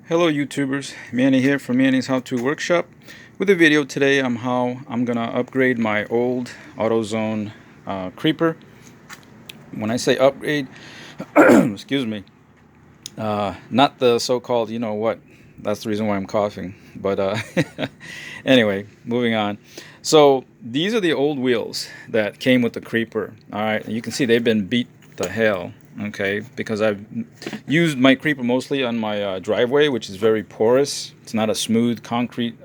Hello YouTubers, Manny here from Manny's How To Workshop with a video today on how I'm gonna upgrade my old Autozone creeper. When I say upgrade, excuse me, not the so-called you know what, that's the reason why I'm coughing, but anyway, moving on. So these are the old wheels that came with the creeper. Alright, you can see they've been beat to hell, okay, because I've used my creeper mostly on my driveway, which is very porous. It's not a smooth concrete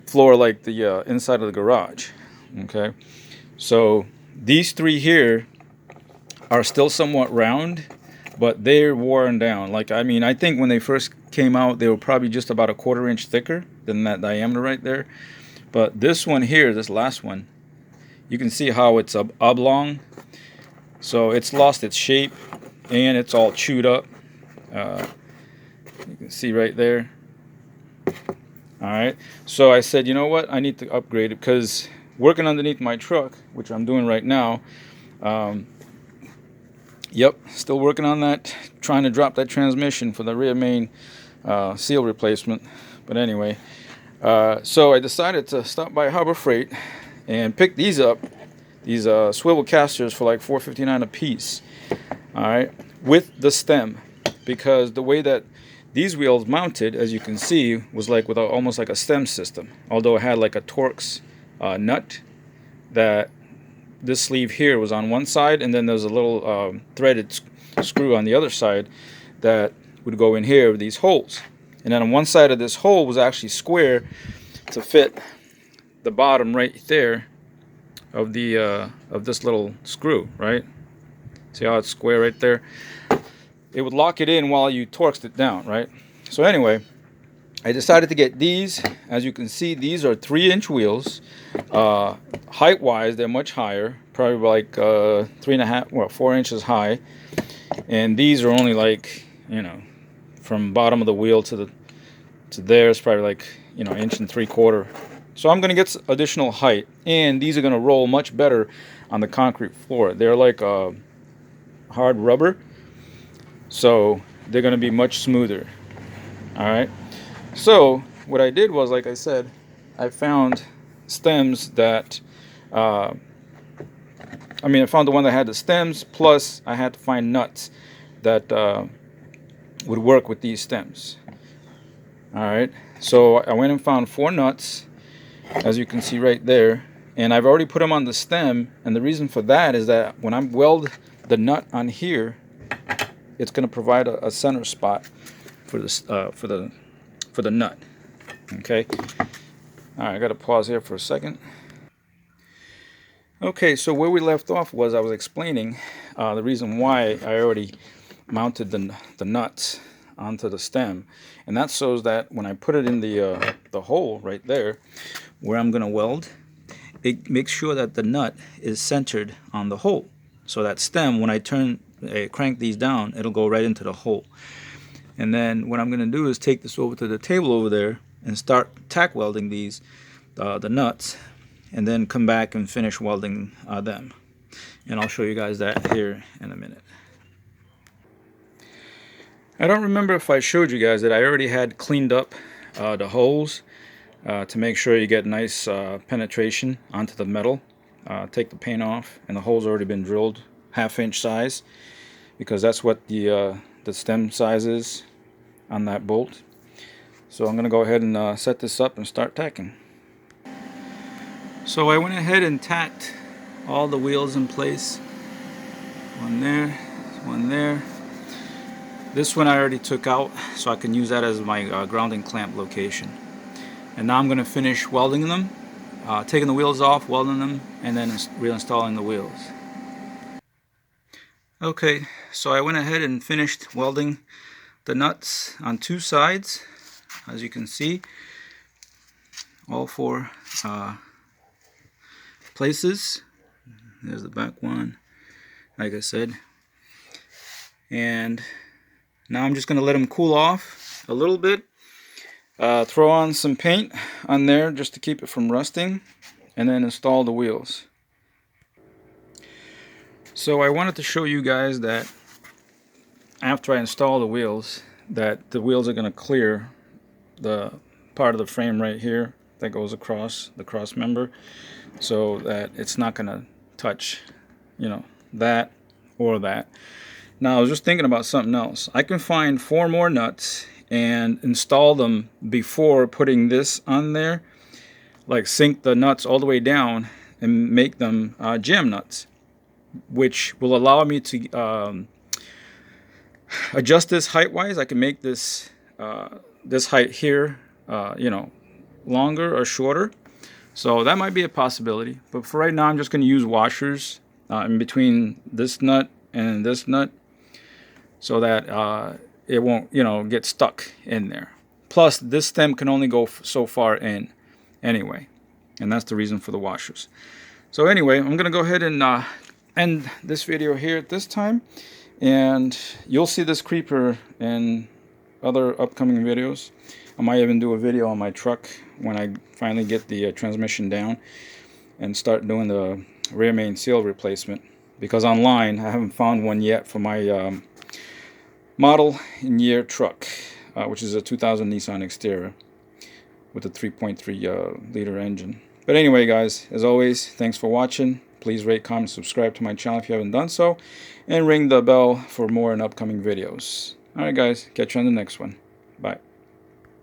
floor like the inside of the garage, okay. So these three here are still somewhat round, but they're worn down. Like, I mean, I think when they first came out, they were probably just about a 1/4 inch thicker than that diameter right there. But this one here, this last one, you can see how it's oblong. So it's lost its shape and it's all chewed up. You can see right there. Alright, so I said, you know what, I need to upgrade it, because working underneath my truck, which I'm doing right now, yep, still working on that, trying to drop that transmission for the rear main seal replacement. But anyway, so I decided to stop by Harbor Freight and pick these up, these swivel casters for like $4.59 a piece. All right, with the stem, because the way that these wheels mounted, as you can see, was like with almost like a stem system. Although it had like a Torx nut, that this sleeve here was on one side, and then there's a little threaded screw on the other side that would go in here with these holes. And then on one side of this hole was actually square to fit the bottom right there of the of this little screw, right? See how it's square right there? It would lock it in while you torqued it down, right? So anyway, I decided to get these. As you can see, these are 3-inch wheels. Height-wise, they're much higher, probably like 3.5, well, 4 inches high. And these are only like, you know, from bottom of the wheel to there is probably like, you know, 1.75 inches. So I'm gonna get additional height, and these are gonna roll much better on the concrete floor. They're like hard rubber, so they're gonna be much smoother. All right. So what I did was, like I said, I found stems that, I found the one that had the stems, plus I had to find nuts that would work with these stems. All right, so I went and found 4 nuts, as you can see right there, and I've already put them on the stem. And the reason for that is that when I weld the nut on here, it's going to provide a center spot for this for the nut. Okay. All right, I got to pause here for a second. Okay, so where we left off was I was explaining the reason why I already mounted the nuts onto the stem, and that's so that when I put it in the hole right there where I'm going to weld, it makes sure that the nut is centered on the hole. So that stem, when I crank these down, it'll go right into the hole. And then what I'm going to do is take this over to the table over there and start tack welding these, the nuts, and then come back and finish welding them. And I'll show you guys that here in a minute. I don't remember if I showed you guys that I already had cleaned up the holes to make sure you get nice penetration onto the metal. Take the paint off, and the hole's already been drilled 1/2 inch size, because that's what the stem size is on that bolt. So I'm going to go ahead and set this up and start tacking. So I went ahead and tacked all the wheels in place. One there, one there. This one I already took out, so I can use that as my grounding clamp location. And now I'm going to finish welding them, taking the wheels off, welding them, and then reinstalling the wheels. Okay, so I went ahead and finished welding the nuts on 2 sides, as you can see, all 4 places. There's the back one, like I said. And now I'm just going to let them cool off a little bit. Throw on some paint on there just to keep it from rusting, and then install the wheels. So I wanted to show you guys that after I install the wheels, that the wheels are going to clear the part of the frame right here that goes across the cross member, so that it's not going to touch, you know, that or that. Now I was just thinking about something else. I can find 4 more nuts and install them before putting this on there, like sink the nuts all the way down and make them jam nuts, which will allow me to adjust this height wise. I can make this this height here, you know, longer or shorter. So that might be a possibility. But for right now, I'm just going to use washers in between this nut and this nut, so that it won't, you know, get stuck in there. Plus, this stem can only go so far in anyway, and that's the reason for the washers. So anyway, I'm going to go ahead and end this video here at this time, and you'll see this creeper in other upcoming videos. I might even do a video on my truck when I finally get the transmission down and start doing the rear main seal replacement, because online I haven't found one yet for my model and year truck, which is a 2000 Nissan Xterra with a 3.3 liter engine. But anyway, guys, as always, thanks for watching. Please rate, comment, subscribe to my channel if you haven't done so, and ring the bell for more in upcoming videos. Alright guys, catch you on the next one. Bye.